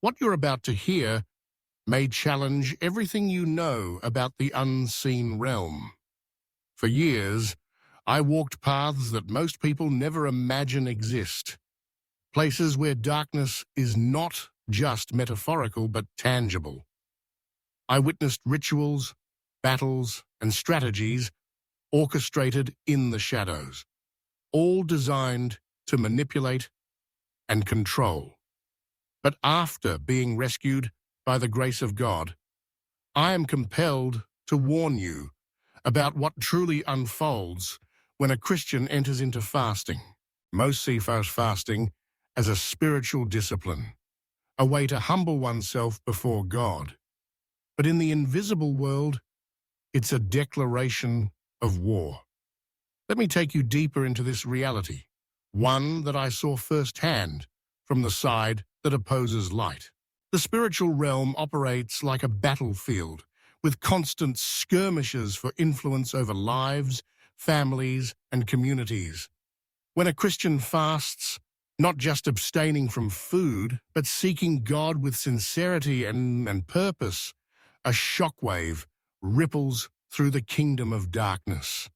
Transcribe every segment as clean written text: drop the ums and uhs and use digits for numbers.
What you're about to hear may challenge everything you know about the unseen realm. For years, I walked paths that most people never imagine exist, places where darkness is not just metaphorical but tangible. I witnessed rituals, battles, and strategies orchestrated in the shadows, all designed to manipulate and control. But after being rescued by the grace of God, I am compelled to warn you about what truly unfolds when a Christian enters into fasting. Most see fasting as a spiritual discipline, a way to humble oneself before God. But in the invisible world, it's a declaration of war. Let me take you deeper into this reality, one that I saw firsthand from the side that opposes light. The spiritual realm operates like a battlefield, with constant skirmishes for influence over lives, families, and communities. When a Christian fasts, not just abstaining from food, but seeking God with sincerity and purpose, a shockwave ripples through the kingdom of darkness.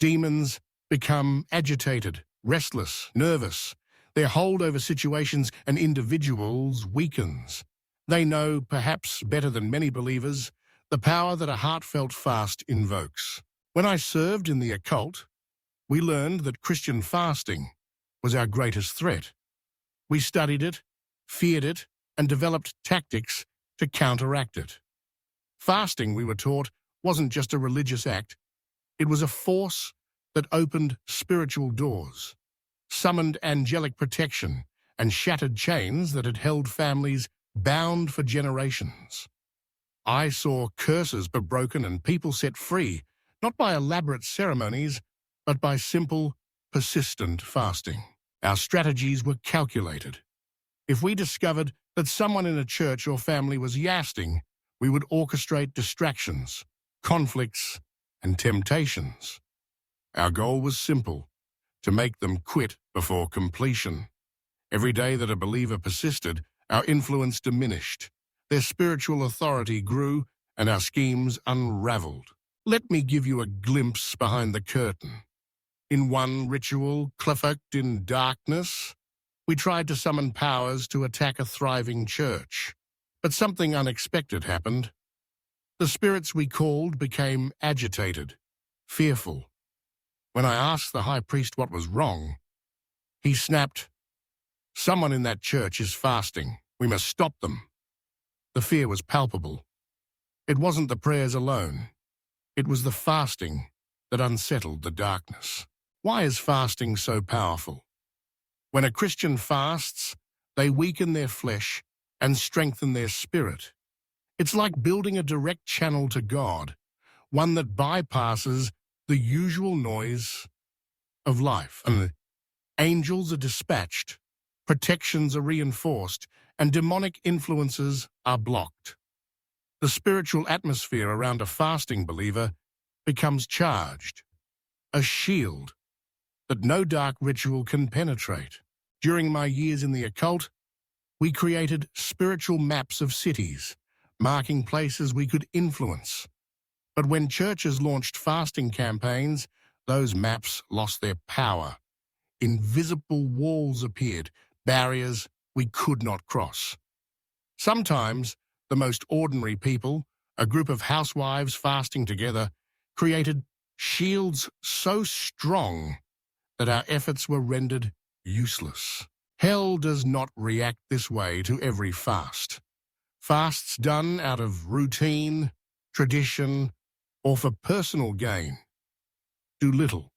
Demons become agitated, restless, nervous. Their hold over situations and individuals weakens. They know, perhaps better than many believers, the power that a heartfelt fast invokes. When I served in the occult, we learned that Christian fasting was our greatest threat. We studied it, feared it, and developed tactics to counteract it. Fasting, we were taught, wasn't just a religious act. It was a force that opened spiritual doors, summoned angelic protection, and shattered chains that had held families bound for generations. I saw curses be broken and people set free, not by elaborate ceremonies, but by simple, persistent fasting. Our strategies were calculated. If we discovered that someone in a church or family was fasting, we would orchestrate distractions, conflicts, and temptations. Our goal was simple: to make them quit before completion. Every day that a believer persisted, our influence diminished. Their spiritual authority grew, and our schemes unraveled. Let me give you a glimpse behind the curtain. In one ritual, cloaked in darkness, we tried to summon powers to attack a thriving church. But something unexpected happened. The spirits we called became agitated, fearful. When I asked the high priest what was wrong, he snapped, "Someone in that church is fasting. We must stop them." The fear was palpable. It wasn't the prayers alone. It was the fasting that unsettled the darkness. Why is fasting so powerful? When a Christian fasts, they weaken their flesh and strengthen their spirit. It's like building a direct channel to God, one that bypasses the usual noise of life. And angels are dispatched, protections are reinforced, and demonic influences are blocked. The spiritual atmosphere around a fasting believer becomes charged, a shield that no dark ritual can penetrate. During my years in the occult, we created spiritual maps of cities, marking places we could influence. But when churches launched fasting campaigns, those maps lost their power. Invisible walls appeared, barriers we could not cross. Sometimes, the most ordinary people, a group of housewives fasting together, created shields so strong that our efforts were rendered useless. Hell does not react this way to every fast. Fasts done out of routine, tradition, or for personal gain do little.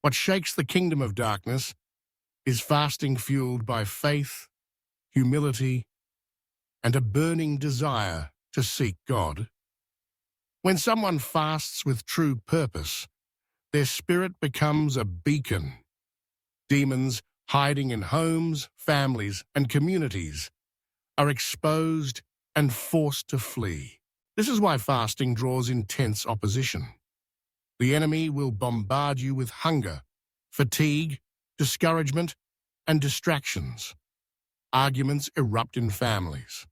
What shakes the kingdom of darkness is fasting fueled by faith, humility, and a burning desire to seek God. When someone fasts with true purpose, their spirit becomes a beacon. Demons hiding in homes, families, and communities are exposed and forced to flee. This is why fasting draws intense opposition. The enemy will bombard you with hunger, fatigue, discouragement, and distractions. Arguments erupt in families.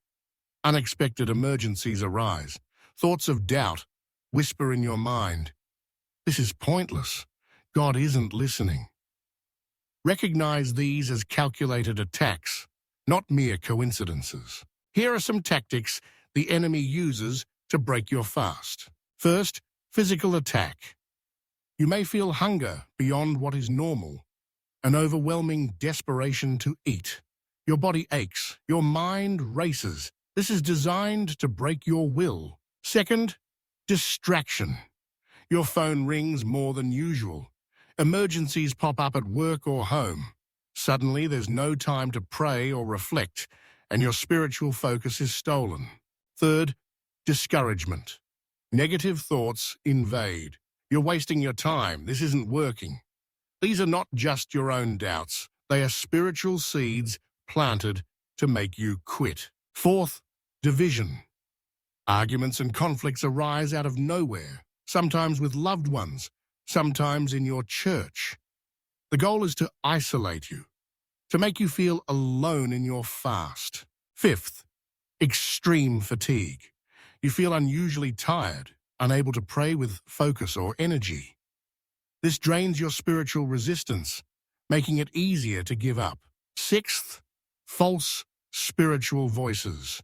Unexpected emergencies arise. Thoughts of doubt whisper in your mind. This is pointless. God isn't listening. Recognize these as calculated attacks, not mere coincidences. Here are some tactics the enemy uses to break your fast. First, physical attack. You may feel hunger beyond what is normal, an overwhelming desperation to eat. Your body aches, your mind races. This is designed to break your will. Second, distraction. Your phone rings more than usual. Emergencies pop up at work or home. Suddenly, there's no time to pray or reflect, and your spiritual focus is stolen. Third, discouragement. Negative thoughts invade. You're wasting your time. This isn't working. These are not just your own doubts. They are spiritual seeds planted to make you quit. Fourth, division. Arguments and conflicts arise out of nowhere, sometimes with loved ones, sometimes in your church. The goal is to isolate you, to make you feel alone in your fast. Fifth, extreme fatigue. You feel unusually tired, unable to pray with focus or energy. This drains your spiritual resistance, making it easier to give up. Sixth, false spiritual voices.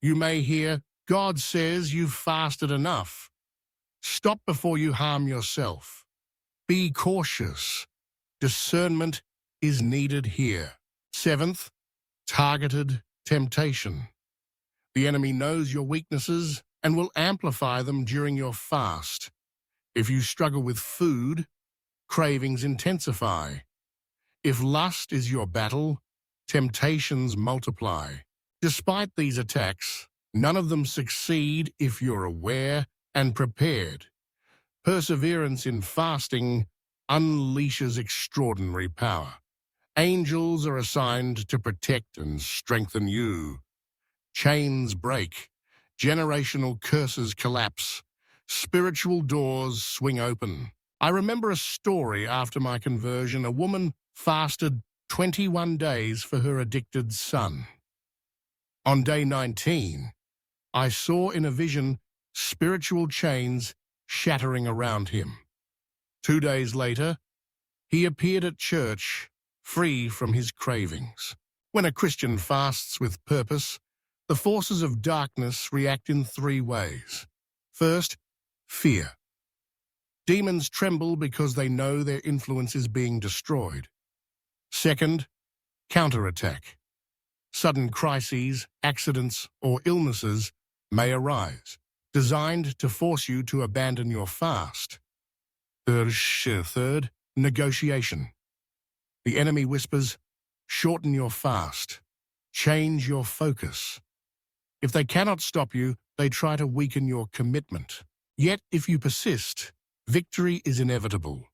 You may hear, God says you've fasted enough. Stop before you harm yourself. Be cautious. Discernment is needed here. Seventh, targeted temptation. The enemy knows your weaknesses and will amplify them during your fast. If you struggle with food, cravings intensify. If lust is your battle, temptations multiply. Despite these attacks, none of them succeed if you're aware and prepared. Perseverance in fasting unleashes extraordinary power. Angels are assigned to protect and strengthen you. Chains break. Generational curses collapse. Spiritual doors swing open. I remember a story after my conversion. A woman fasted 21 days for her addicted son. On day 19, I saw in a vision spiritual chains shattering around him. 2 days later, he appeared at church, free from his cravings. When a Christian fasts with purpose, the forces of darkness react in 3 ways. First, fear. Demons tremble because they know their influence is being destroyed. Second, counterattack. Sudden crises, accidents, or illnesses may arise, designed to force you to abandon your fast. Third, negotiation. The enemy whispers, shorten your fast, change your focus. If they cannot stop you, they try to weaken your commitment. Yet, if you persist, victory is inevitable.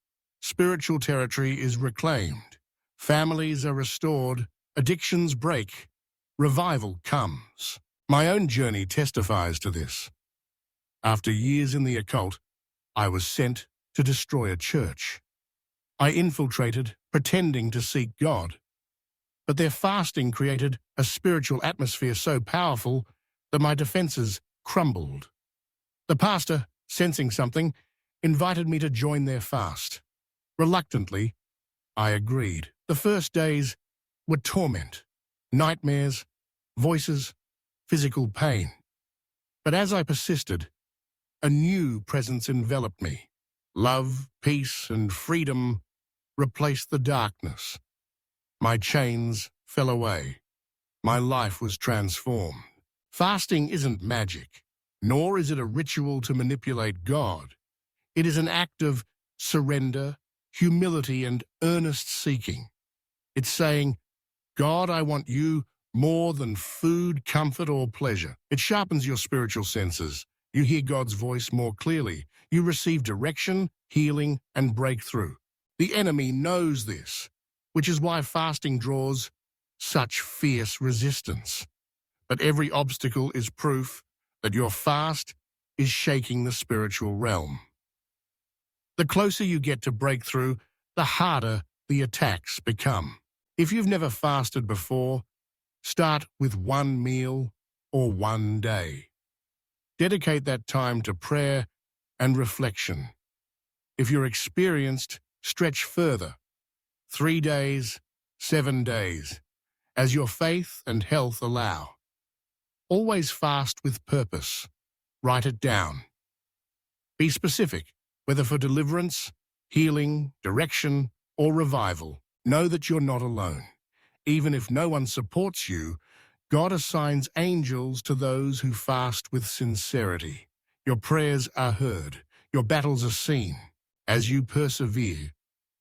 Spiritual territory is reclaimed. Families are restored. Addictions break. Revival comes. My own journey testifies to this. After years in the occult, I was sent to destroy a church. I infiltrated, pretending to seek God. But their fasting created a spiritual atmosphere so powerful that my defenses crumbled. The pastor, sensing something, invited me to join their fast. Reluctantly, I agreed. The first days were torment, nightmares, voices, physical pain. But as I persisted, a new presence enveloped me. Love, peace, and freedom replaced the darkness. My chains fell away. My life was transformed. Fasting isn't magic, nor is it a ritual to manipulate God. It is an act of surrender, humility, and earnest seeking. It's saying, God, I want you more than food, comfort, or pleasure. It sharpens your spiritual senses. You hear God's voice more clearly. You receive direction, healing, and breakthrough. The enemy knows this, which is why fasting draws such fierce resistance. But every obstacle is proof that your fast is shaking the spiritual realm. The closer you get to breakthrough, the harder the attacks become. If you've never fasted before, Start with one meal or one day. Dedicate that time to prayer and reflection. If you're experienced, stretch further. 3 days, 7 days, as your faith and health allow. Always fast with purpose. Write it down. Be specific, whether for deliverance, healing, direction, or revival. Know that you're not alone. Even if no one supports you, God assigns angels to those who fast with sincerity. Your prayers are heard. Your battles are seen. As you persevere,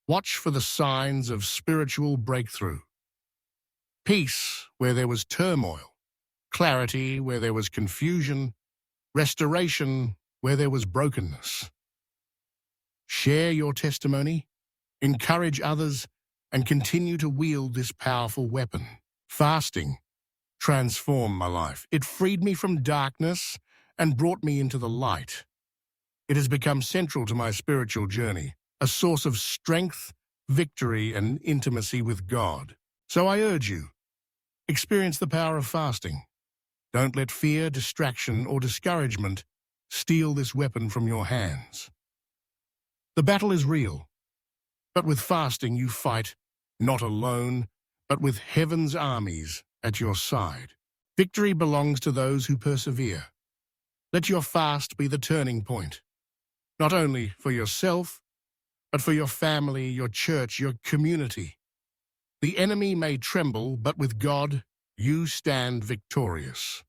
watch for the signs of spiritual breakthrough. Peace where there was turmoil. Clarity where there was confusion. Restoration where there was brokenness. Share your testimony, encourage others, and continue to wield this powerful weapon. Fasting transformed my life. It freed me from darkness and brought me into the light. It has become central to my spiritual journey, a source of strength, victory, and intimacy with God. So I urge you, experience the power of fasting. Don't let fear, distraction, or discouragement steal this weapon from your hands. The battle is real, but with fasting you fight, not alone, but with heaven's armies at your side. Victory belongs to those who persevere. Let your fast be the turning point, not only for yourself, but for your family, your church, your community. The enemy may tremble, but with God, you stand victorious.